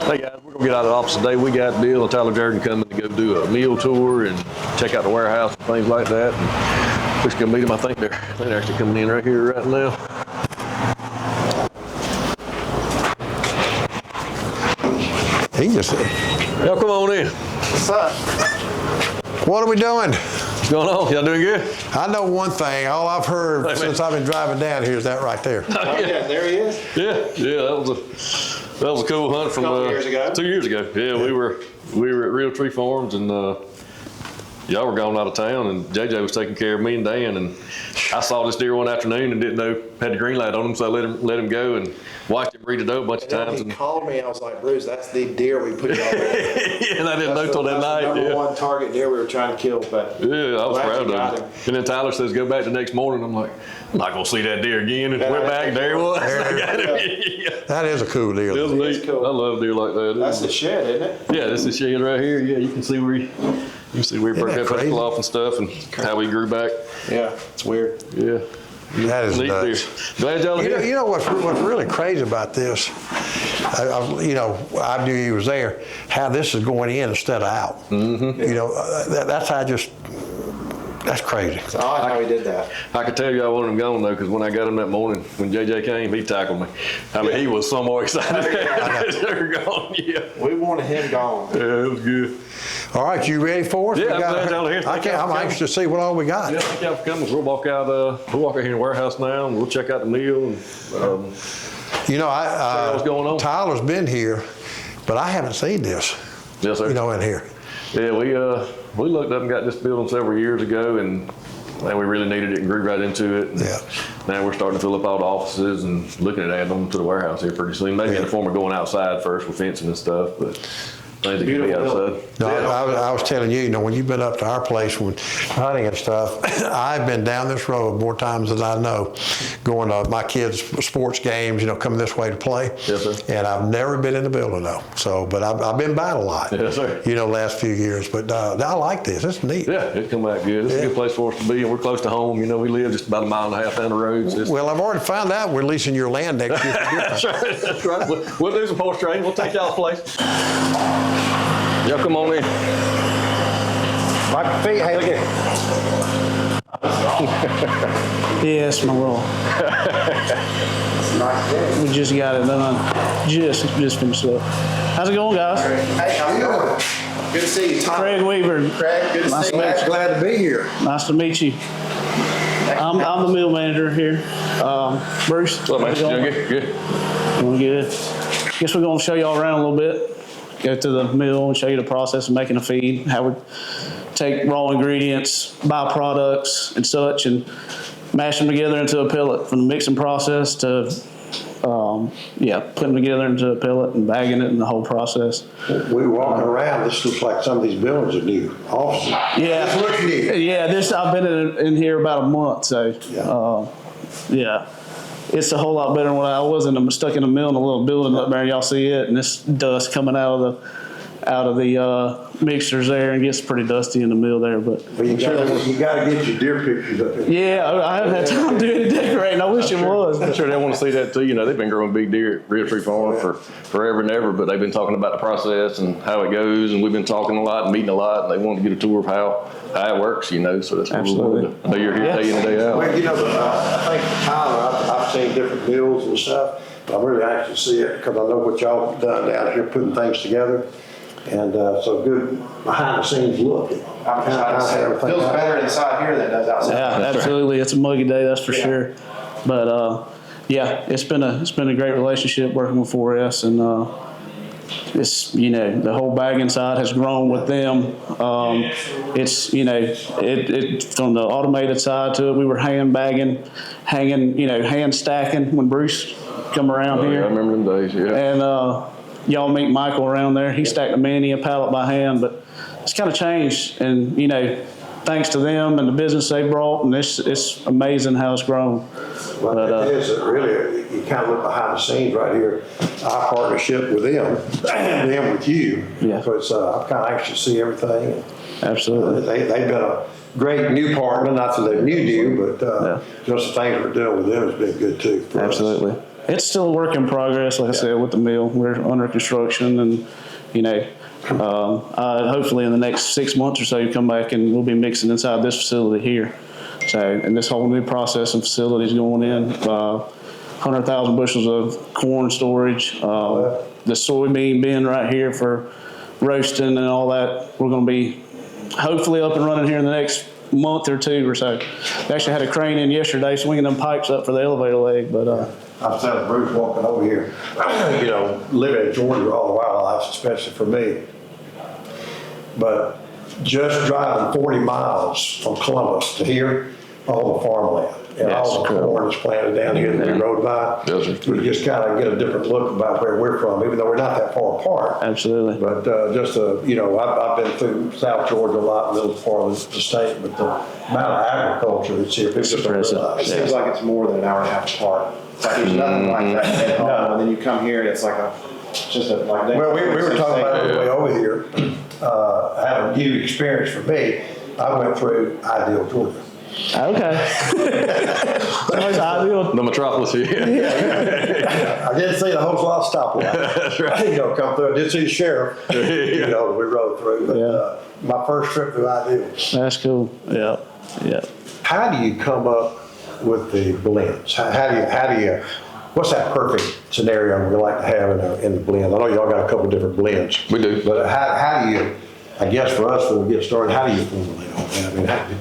Hey guys, we're gonna get out of the office today. We got Bill and Tyler Jordan coming to go do a meal tour and check out the warehouse and things like that. And we're just gonna meet them. I think they're actually coming in right here right now. He just Y'all come on in. What's up? What are we doing? What's going on? Y'all doing good? I know one thing. All I've heard since I've been driving down here is that right there. Oh, yeah, there he is. Yeah, that was a cool hunt from 2 years ago. Yeah, we were at Real Tree Farms, and y'all were gone out of town, and JJ was taking care of me and Dan, and I saw this deer one afternoon and didn't know had the green light on him, so I let him go and watched him breed it up a bunch of times. He called me. I was like, Bruce, that's the deer we put out there. Yeah, and I didn't know till that night. That's the number one target deer we were trying to kill. But yeah, I was proud of him. And then Tyler says, go back the next morning. I'm like, I'm not gonna see that deer again. And went back, there he was. That is a cool deer. It was neat. Cool. I love deer like that. That's the shed, isn't it? Yeah, this is the shed right here. Yeah, you can see where he broke that pistol off and stuff, and how he grew back. Yeah, it's weird. Yeah. That is neat nuts. deer. Glad y'all are here. You know what's really crazy about this? I knew he was there. How this is going in instead of out. Mm-hmm. That's crazy. It's odd how he did that. I could tell you I wanted him gone though, because when I got him that morning, when JJ came, he tackled me. I mean, he was so more excited that they were gone. Yeah. We wanted him gone. Yeah, it was good. All right, you ready for us? Yeah, I'm glad y'all are here. I'm anxious to see what all we got. Yeah, thank y'all for coming. We'll walk out here in the warehouse now, and we'll check out the meal. And, see what's going on. Tyler's been here, but I haven't seen this. Yes, sir. In here. Yeah, we looked up and got this building several years ago, and we really needed it and grew right into it. And yeah. Now we're starting to fill up all the offices and looking at adding them to the warehouse here pretty soon. Maybe in the form of going outside first with fencing and stuff, but things that can be outside. No, I was telling you, when you've been up to our place when hunting and stuff, I've been down this road more times than I know, going to my kids' sports games, coming this way to play. Yes, sir. And I've never been in the building though. So, but I've been by it a lot. Yes, sir. Last few years. But I like this. It's neat. Yeah, it come out good. It's a good place for us to be, and we're close to home. We live just about a mile and a half down the road. So well, I've already found out we're leasing your land next year. That's right. That's right. We'll do some horse trading. We'll take y'all's place. Y'all come on in. My feet, hey, look at Yeah, it's my roll. We just got it done. Just finished up. How's it going, guys? Hey, how you doing? Good to see you, Tom. Craig Weaver. Craig, good to see you. Glad to be here. Nice to meet you. I'm the mill manager here. Bruce. What's up, man? Doing good? Doing good. Guess we're going to show y'all around a little bit. Go to the mill and show you the process of making a feed, how we take raw ingredients, byproducts, and such, and mash them together into a pellet, from the mixing process to putting them together into a pellet and bagging it and the whole process. We walking around, this looks like some of these buildings are new offices. Yeah, This looks new. yeah. I've been in here about a month, so Yeah. it's a whole lot better than what I was. I'm stuck in the mill in a little building up there. Y'all see it, and this dust coming out of the mixers there, and gets pretty dusty in the mill there. But you got to get your deer pictures up here. yeah, I haven't had time to do any decorating. I wish it was. I'm sure they want to see that too. They've been growing big deer at Real Tree Farm for forever and ever, but they've been talking about the process and how it goes, and we've been talking a lot and meeting a lot, and they want to get a tour of how it works, so that's what Absolutely. we wanted to know. You're here day in and day out. Well, I think Tyler, I've seen different mills and stuff, but I'm really anxious to see it because I know what y'all have done down here putting things together. And so good behind the scenes look. it. Feels better inside here than it does outside. Yeah, absolutely. It's a muggy day, that's for sure. But it's been a great relationship working with 4S, and it's the whole bagging side has grown with them. It's from the automated side to it. We were hand bagging, hand stacking when Bruce come around here. Yeah, I remember them days. Yeah. And y'all meet Michael around there. He stacked a pallet by hand, but it's kind of changed. And thanks to them and the business they brought, and it's amazing how it's grown. Well, it is really, you kind of look behind the scenes right here, our partnership with them and them with you. Yeah. Because I'm kind of anxious to see everything. Absolutely. They've been a great new partner, not that they're new, but just the things we're doing with them has been good too. Absolutely. it's still a work in progress. Like I said, with the mill, we're under construction, and hopefully in the next 6 months or so, you come back and we'll be mixing inside this facility here. So, and this whole new processing facility is going in. 100,000 bushels of corn storage. The soybean bin right here for roasting and all that. We're going to be hopefully up and running here in the next month or two or so. We actually had a crane in yesterday swinging them pipes up for the elevator leg, but I was telling Bruce walking over here, living in Georgia all the wildlife, especially for me. But just driving 40 miles from Columbus to here, all the farmland and all the corn is planted down here that we rode by. We just kind of get a different look about where we're from, even though we're not that far apart. Absolutely. But I've been through South Georgia a lot, little part of the state, but the amount of agriculture that's here, people just don't realize. It seems like it's more than an hour and a half apart. It's like there's nothing like that at home, and then you come here and it's like Well, we were talking about it on the way over here. Having a huge experience for me, I went through Ideal, Georgia. okay. That's ideal. The metropolis here. I didn't see the whole lot of stoplights. That's right. Come through. I did see the sheriff. We rode through. But my first trip through Ideal. That's cool. Yeah. How do you come up with the blends? How do you? What's that perfect scenario we like to have in the blend? I know y'all got a couple different blends. We do. But how do you? I guess for us, when we get started, how do you formulate all that? I mean,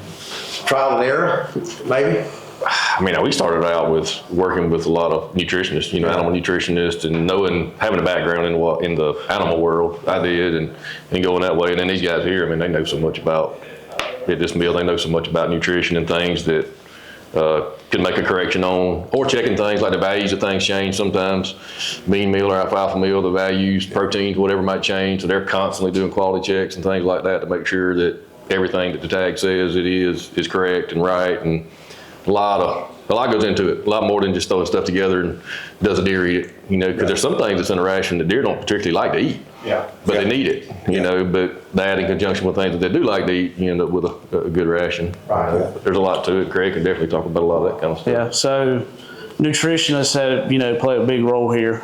trial and error, maybe? I mean, we started out with working with a lot of nutritionists, animal nutritionists, and having a background in the animal world. I did, and going that way. And then these guys here, I mean, they know so much about at this mill. They know so much about nutrition and things that can make a correction on, or checking things like the values of things change sometimes. Bean meal or alfalfa meal, the values, proteins, whatever might change. So they're constantly doing quality checks and things like that to make sure that everything that the tag says it is correct and right. And a lot goes into it. A lot more than just throwing stuff together and does a deer eat it, because there's some things that's in a ration that deer don't particularly like to eat. Yeah. But they need it, but that in conjunction with things that they do like to eat, you end up with a good ration. Right. There's a lot to it. Craig can definitely talk about a lot of that kind of stuff. Yeah. So nutritionists play a big role here.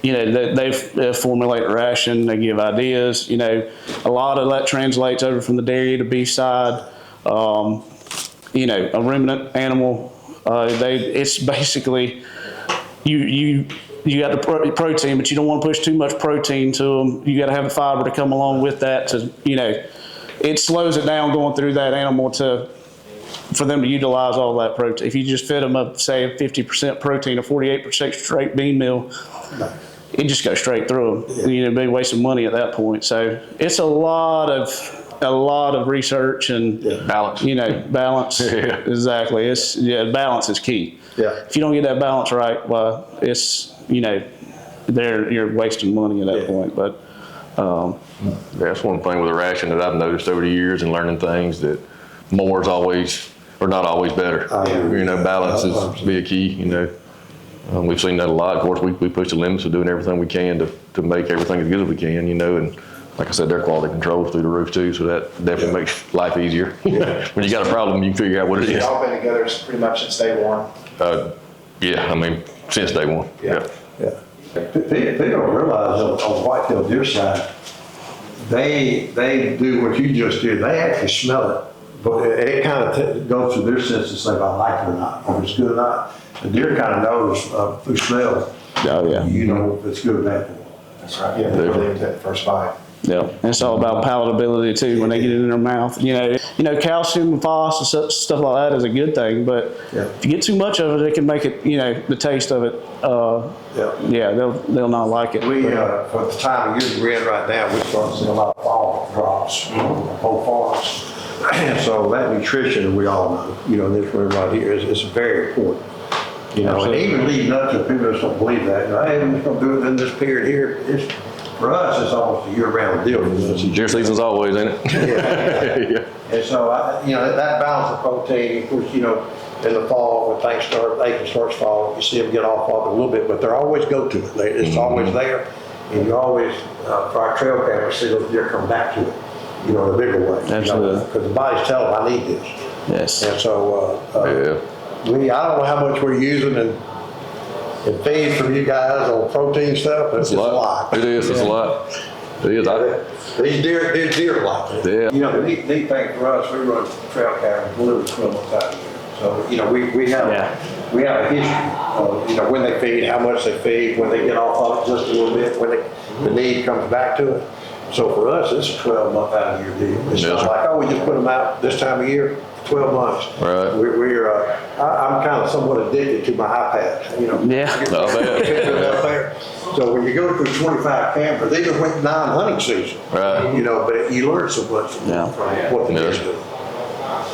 They formulate a ration, they give ideas. A lot of that translates over from the dairy to beef side. A ruminant animal, it's basically you got the protein, but you don't want to push too much protein to them. You got to have the fiber to come along with that it slows it down going through that animal for them to utilize all that protein. If you just fed them up, say 50% protein or 48% straight bean meal, it just goes straight through them. Be wasting money at that point. So it's a lot of research and balance. Balance. Yeah. Exactly. Balance is key. Yeah. If you don't get that balance right, well, it's you're wasting money at that point. But that's one thing with a ration that I've noticed over the years and learning things that more is always, or not always better. Balance is be a key. We've seen that a lot. Of course, we push the limits of doing everything we can to make everything as good as we can. And like I said, their quality control is through the roof too, so that definitely makes life easier. When you got a problem, you can figure out what it is. Y'all been together pretty much since day one. Since day one. Yeah. They don't realize on the whitetail deer side, they do what you just did. They actually smell it, but it kind of goes through their sense to say if I like it or not, or if it's good or not. The deer kind of knows through smell. Oh yeah. If it's good or bad for them. That's right. Yeah, they really that first bite. Yeah, and it's all about palatability too. When they get it in their mouth, calcium and phos and stuff like that is a good thing. But if you get too much of it, it can make it, the taste of it. They'll not like it. We for the time of year we're in right now, we're starting to see a lot of fall drops on whole farms, and so that nutrition we all know, in this room right here is very important. And even leading up to it, people just don't believe that. Hey, we're just going to do it in this period here. For us, it's almost a year-round deal. Deer season's always, ain't it? Yeah. And so, that balance of protein, of course, in the fall when things start, April starts falling, you see them get off of it a little bit, but they're always go to it. It's always there, and you always, for our trail cameras, see those deer come back to it, in a bigger way. Absolutely. Because the body's telling them, I need this. Yes. And so, I don't know how much we're using, and And feed from you guys on protein stuff, it's It's just a lot. It is, it's a lot. It is. These deer like it. Yeah. You know, the neat thing for us, we run trail cameras literally 12 months out of the year. So, you know, we have a history of, you know, when they feed, how much they feed, when they get off of it just a little bit, when the need comes back to it. So for us, it's a 12-month out of the year deal. It's not like, oh, we just put them out this time of year, 12 months. Right. I'm kind of somewhat addicted to my iPad, you know. Yeah. Oh, man. So when you go through 25 cameras, they even went 9 hunting season. Right. You know, but you learn so much from what the kids do.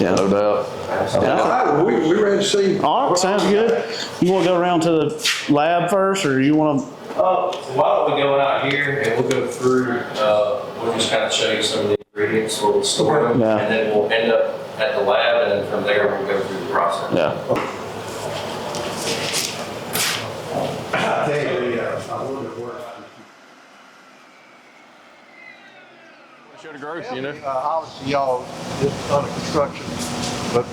Yeah. No doubt. All right, well, we ready to see. All right, sounds good. You want to go around to the lab first, or you want to? Why don't we go out here and we'll go through, we'll just kind of show you some of the ingredients where we'll store them, Yeah. and then we'll end up at the lab, and then from there we'll go through the process. Yeah. I tell you, I love it work. Show the growth, you know. Obviously, y'all just under construction, but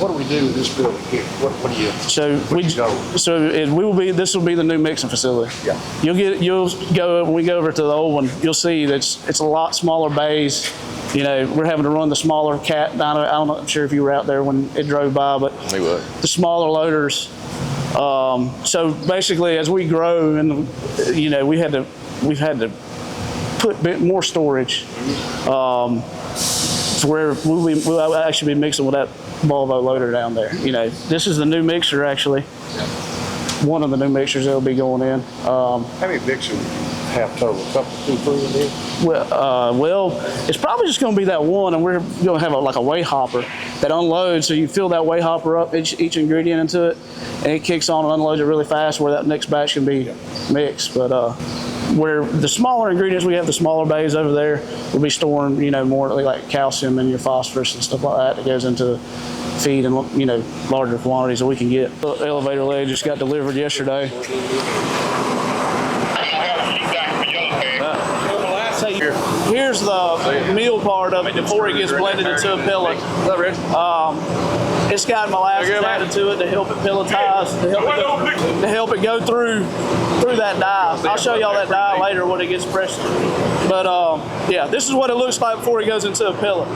what do we do with this building here? What do you? This will be the new mixing facility. Yeah. You'll go when we go over to the old one. You'll see that it's a lot smaller bays. You know, we're having to run the smaller cat down. I'm not sure if you were out there when it drove by, but the smaller loaders. So basically, as we grow, and you know, we've had to put a bit more storage. To where we'll actually be mixing with that Volvo loader down there. You know, this is the new mixer actually. One of the new mixers that'll be going in. How many mixers have total? A couple, 2, 3 in there? Well, it's probably just going to be that one, and we're going to have like a weigh hopper that unloads. So you fill that weigh hopper up, each ingredient into it, and it kicks on and unloads it really fast where that next batch can be mixed. But where the smaller ingredients, we have the smaller bays over there, we'll be storing, you know, more like calcium and your phosphorus and stuff like that goes into feed in, you know, larger quantities that we can get. The elevator leg just got delivered yesterday. Here's the meal part of it before it gets blended into a pellet. It's got molasses added to it to help it pelletize, to help it go through that dye. I'll show y'all that dye later when it gets pressed. But yeah, this is what it looks like before it goes into a pellet.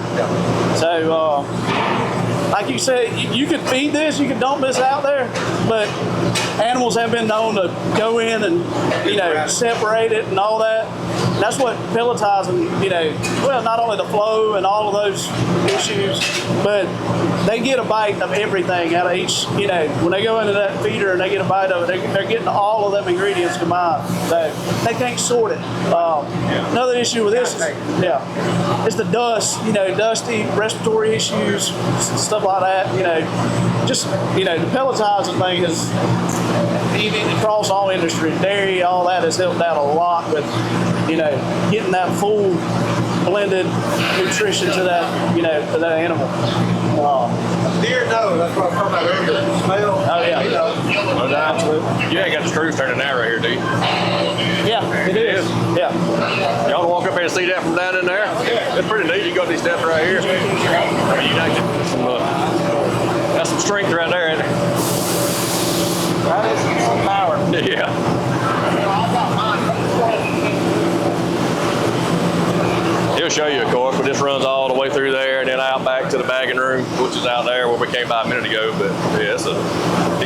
So like you said, you could feed this, you could dump this out there, but animals have been known to go in and, you know, separate it and all that. And that's what pelletizing, you know, well, not only the flow and all of those issues, but they get a bite of everything out of each, you know, when they go into that feeder and they get a bite of it, they're getting all of them ingredients combined. So they can't sort it. Another issue with this is, it's the dust, you know, dusty respiratory issues, stuff like that, you know. Just, you know, the pelletizing thing is, even across all industry, dairy, all that has helped out a lot with, you know, getting that full blended nutrition to that, you know, to that animal. Deer know, that's what I'm talking about earlier. Smell. Oh yeah. No doubt. You ain't got the screws turning that right here, do you? Yeah, it is. Yeah. Y'all walk up here and see that from down in there? It's pretty neat. You got these steps right here. I mean, you got that's some strength right there, isn't it? That is some power. Yeah. He'll show you, of course, but this runs all the way through there and then out back to the bagging room, which is out there where we came by a minute ago. But yeah,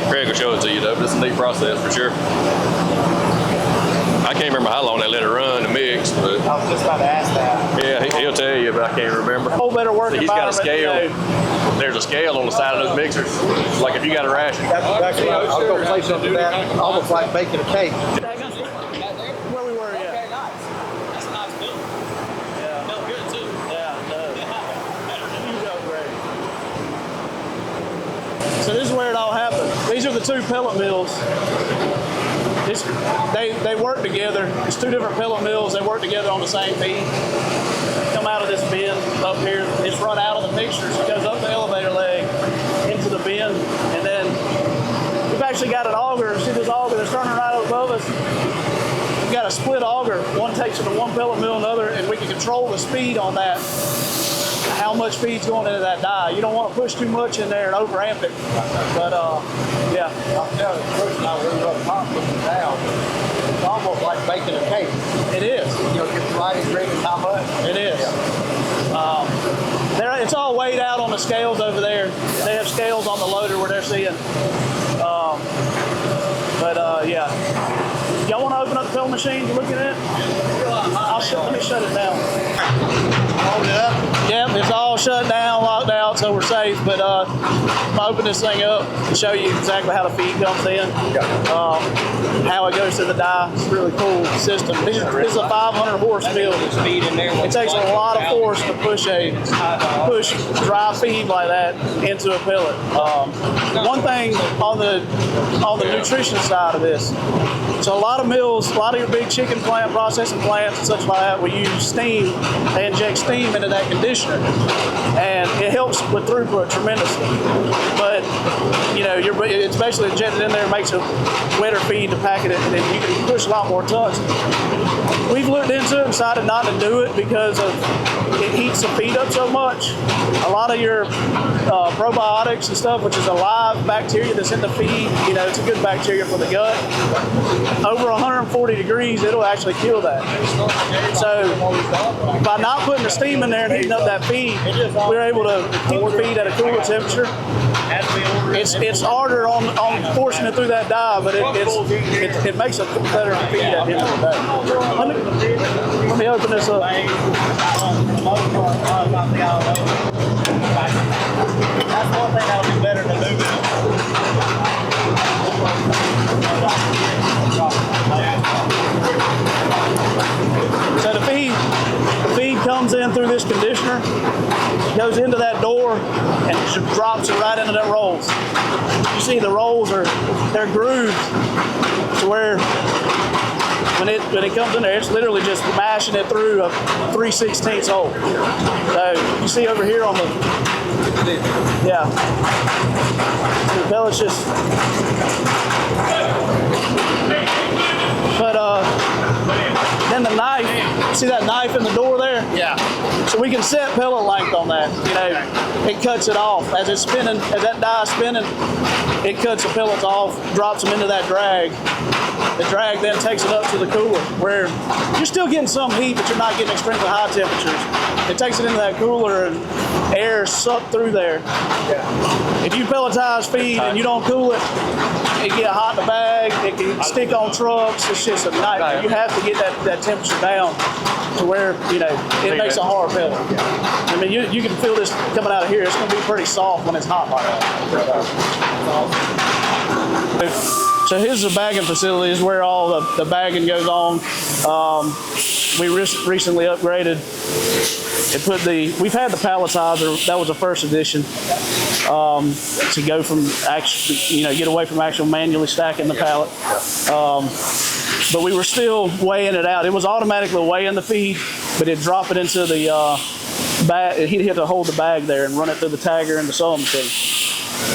Craig will show it to you though, but it's a neat process for sure. I can't remember how long they let it run to mix, but I was just about to ask that. yeah, he'll tell you, but I can't remember. Whole better work He's got a environment, scale. you know. There's a scale on the side of those mixers. Like if you got a ration. That's exactly what I was going to say something to that, almost like baking a cake. Where we were, yeah. Okay, nice. That's a nice build. Yeah. Felt good too. Yeah, no. You go great. So this is where it all happened. These are the two pellet mills. They work together. It's two different pellet mills. They work together on the same feed. Come out of this bin up here. It's run out of the mixers. It goes up the elevator leg into the bin, and then we've actually got an auger. See this auger that's turning right above us? We've got a split auger. One takes it to one pellet mill, another, and we can control the speed on that how much feed's going into that die. You don't want to push too much in there and overamp it. But yeah. I'm telling you, first time we run top looking down, it's almost like baking a cake. It is. You know, get the right ingredients, how much? It is. It's all weighed out on the scales over there. They have scales on the loader where they're seeing. Yeah. Y'all want to open up the pellet machine to look at it? Let me shut it down. Hold it up. Yep, it's all shut down, locked out, so we're safe. But I'm gonna open this thing up and show you exactly how the feed comes in, how it goes to the die. It's a really cool system. This is a 500 horse mill. It takes a lot of force to push dry feed like that into a pellet. One thing on the nutrition side of this. So a lot of mills, a lot of your big chicken plant, processing plants and such like that will use steam. They inject steam into that conditioner, and it helps with throughput tremendously. But you know, it's basically injected in there, makes a wetter feed to packet it, and then you can push a lot more tons. We've looked into it and decided not to do it because it heats the feed up so much. A lot of your probiotics and stuff, which is a live bacteria that's in the feed, you know, it's a good bacteria for the gut. Over 140 degrees, it'll actually kill that. So by not putting the steam in there and heating up that feed, we're able to keep the feed at a cooler temperature. It's harder on forcing it through that die, but it makes a better feed at the end of the day. Let me open this up. That's one thing that'll be better than moving it. So the feed comes in through this conditioner, goes into that door, and just drops it right into that rolls. You see the rolls they're grooved to where when it comes in there, it's literally just mashing it through a 3/16 hole. So you see over here on the pellet's just. But then the knife, see that knife in the door there? Yeah. So we can set pellet length on that. You know, it cuts it off as it's spinning, as that die is spinning. It cuts the pellets off, drops them into that drag. The drag then takes it up to the cooler, where you're still getting some heat, but you're not getting extremely high temperatures. It takes it into that cooler, and air is sucked through there. If you pelletize feed and you don't cool it, it get hot in the bag. It can stick on trucks. It's just a nightmare. You have to get that temperature down to where, you know, it makes a hard pellet. I mean, you can feel this coming out of here. It's going to be pretty soft when it's hot like that. So here's the bagging facility. Is where all the bagging goes on. We recently upgraded. We've had the palletizer. That was the first edition. To go from get away from actual manually stacking the pallet. But we were still weighing it out. It was automatically weighing the feed, but it'd drop it into the bag. He'd hit to hold the bag there and run it through the tagger and the sewing machine.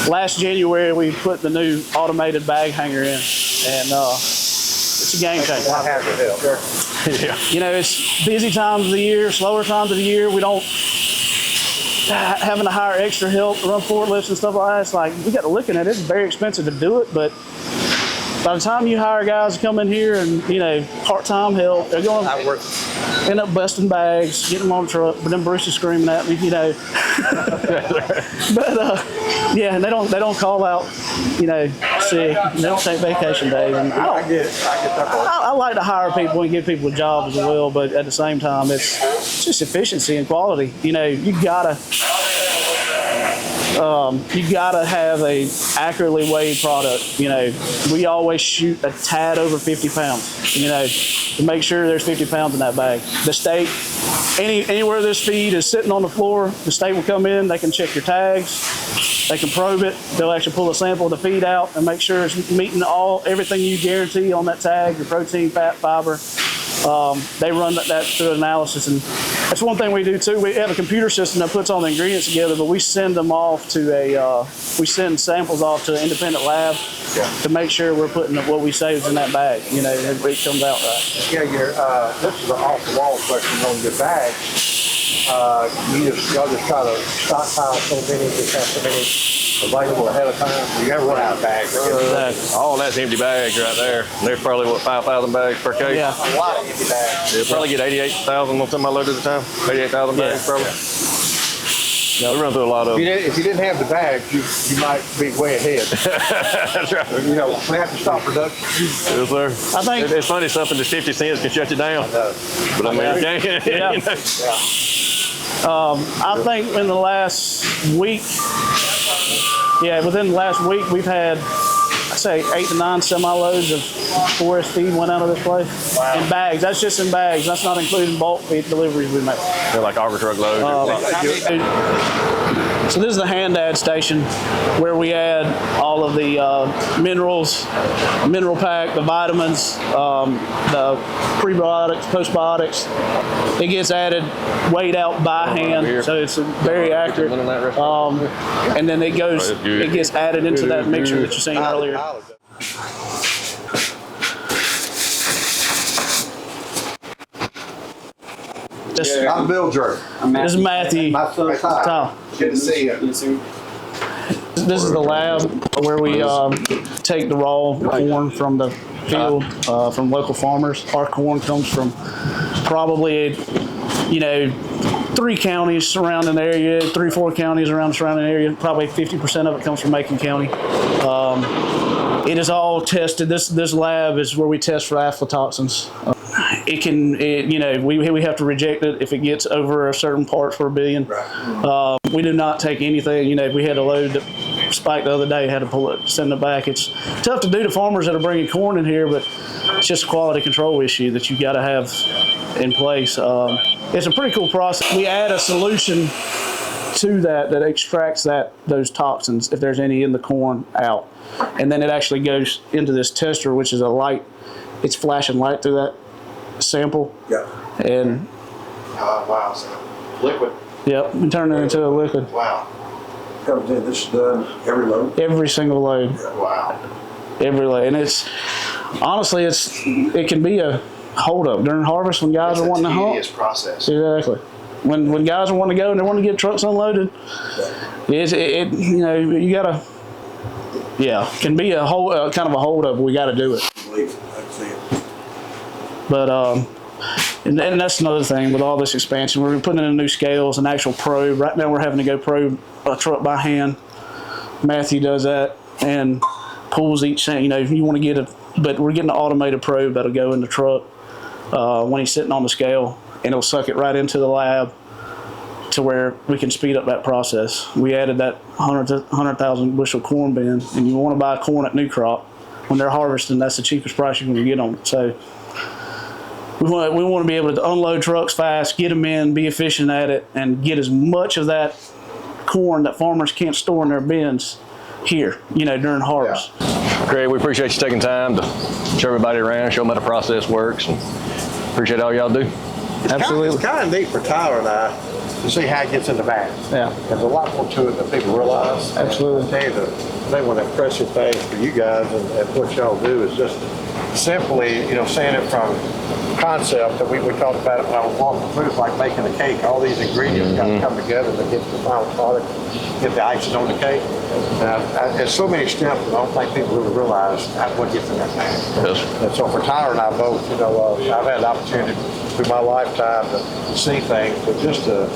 Last January, we put the new automated bag hanger in, and it's a game changer. Yeah. You know, it's busy times of the year, slower times of the year. We don't having to hire extra help, run forklifts and stuff like that. It's like, we got to look at it. It's very expensive to do it, but by the time you hire guys to come in here and, you know, part-time help, they're going to end up busting bags, getting them on the truck, but then Bruce is screaming at me, you know. But yeah, and they don't call out, you know, sick. They don't take vacation days. And I like to hire people and give people jobs as well, but at the same time, it's just efficiency and quality. You know, you gotta have a accurately weighed product. You know, we always shoot a tad over 50 pounds, you know, to make sure there's 50 pounds in that bag. The state, anywhere this feed is sitting on the floor, the state will come in, they can check your tags, they can probe it, they'll actually pull a sample of the feed out and make sure it's meeting everything you guarantee on that tag, your protein, fat, fiber. They run that through analysis, and that's one thing we do too. We have a computer system that puts all the ingredients together, but we send them off to we send samples off to an independent lab to make sure we're putting what we say is in that bag. You know, it comes out right. Yeah, this is an off-the-wall question on your bag. y'all just try to stockpile so many, just have so many available ahead of time? You never run out of bags. All that's empty bags right there. There's probably, what, 5,000 bags per case? Yeah. A lot of empty bags. You'll probably get 88,000 on some I loaded at the time. 88,000 bags probably. Yeah, we run through a lot of them. If you didn't have the bags, you might be way ahead. That's right. You know, we have to stop production. Yes, sir. I think- it's funny, something that's 50 cents can shut you down. But I mean, you can't, Yeah. you know. I think in the last week, within the last week, we've had, I'd say 8 to 9 semi-loads of forest feed went out of this place. Wow. In bags. That's just in bags. That's not including bulk feed deliveries we make. They're like auger truck loads. So this is the hand add station where we add all of the minerals, mineral pack, the vitamins, the prebiotics, postbiotics. It gets added, weighed out by hand, so it's very accurate. And then it gets added into that mixture that you seen earlier. I'm Bill Jerk. This is Matthew. My son's Ty. Good to see you. This is the lab where we take the raw corn from the field from local farmers. Our corn comes from probably, 3 counties surrounding the area, 4 counties around the surrounding area. Probably 50% of it comes from Macon County. It is all tested. This lab is where we test for aflatoxins. We have to reject it if it gets over a certain parts per billion. Right. We do not take anything. If we had a load that spiked the other day, had to pull it, send it back. It's tough to do to farmers that are bringing corn in here, but it's just a quality control issue that you got to have in place. It's a pretty cool process. We add a solution to that extracts those toxins, if there's any in the corn, out. And then it actually goes into this tester, which is a light. It's flashing light through that sample. Yeah. And Wow, so liquid. yep, and turn it into a liquid. Wow. Comes in, this is done every load. Every single load. Wow. Every load. And it's honestly it can be a holdup during harvest when guys are wanting to haul. It's a tedious process. Exactly. When guys are wanting to go and they want to get trucks unloaded, you gotta, can be a whole kind of a holdup. We got to do it. But and that's another thing with all this expansion. We're putting in new scales, an actual probe. Right now we're having to go probe a truck by hand. Matthew does that and pulls each thing. If you want to get but we're getting an automated probe that'll go in the truck when he's sitting on the scale, and it'll suck it right into the lab to where we can speed up that process. We added that 100,000 bushel corn bin, and you want to buy corn at new crop when they're harvesting. That's the cheapest price you're going to get on it. So we want to be able to unload trucks fast, get them in, be efficient at it, and get as much of that corn that farmers can't store in their bins here, during harvest. Craig, we appreciate you taking time to show everybody around, show them how the process works, and appreciate all y'all do. Absolutely. It's kind of neat for Tyler and I to see how it gets in the bag. Yeah. There's a lot more to it than people realize. Absolutely. I tell you, the thing, one of the impressive things for you guys and what y'all do is just simply, seeing it from concept that we talked about it when I was walking through. It's like making a cake. All these ingredients got to come together to get the final product, get the icing on the cake. There's so many steps, and I don't think people really realize what gets in that bag. Yes. And so for Tyler and I both, I've had the opportunity through my lifetime to see things, but just the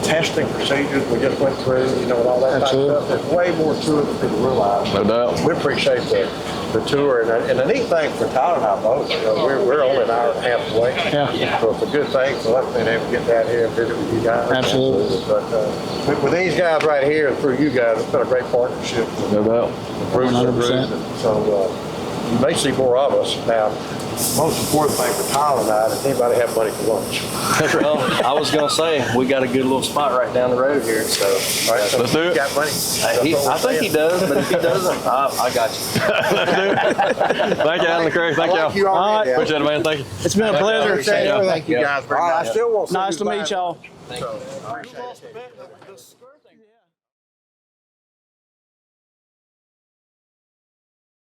testing procedures we just went through, and all that type of stuff. There's way more to it than people realize. No doubt. We appreciate the tour, and the neat thing for Tyler and I both, we're only an hour and a half away. Yeah. So it's a good thing for us being able to get down here and visit with you guys. Absolutely. But with these guys right here and through you guys, it's been a great partnership. No doubt. 100%. So you may see more of us. Now, most important thing for Tyler and I, does anybody have money for lunch? Well, I was gonna say, we got a good little spot right down the road here, so. All right, so Let's do it. you got money? I think he does, but if he doesn't, I got you. Thank you, Alan and Craig. Thank y'all. You already, yeah. Appreciate it, man. Thank you. It's been a pleasure. Thank you guys very much. I still want Nice to meet y'all. So, I appreciate it.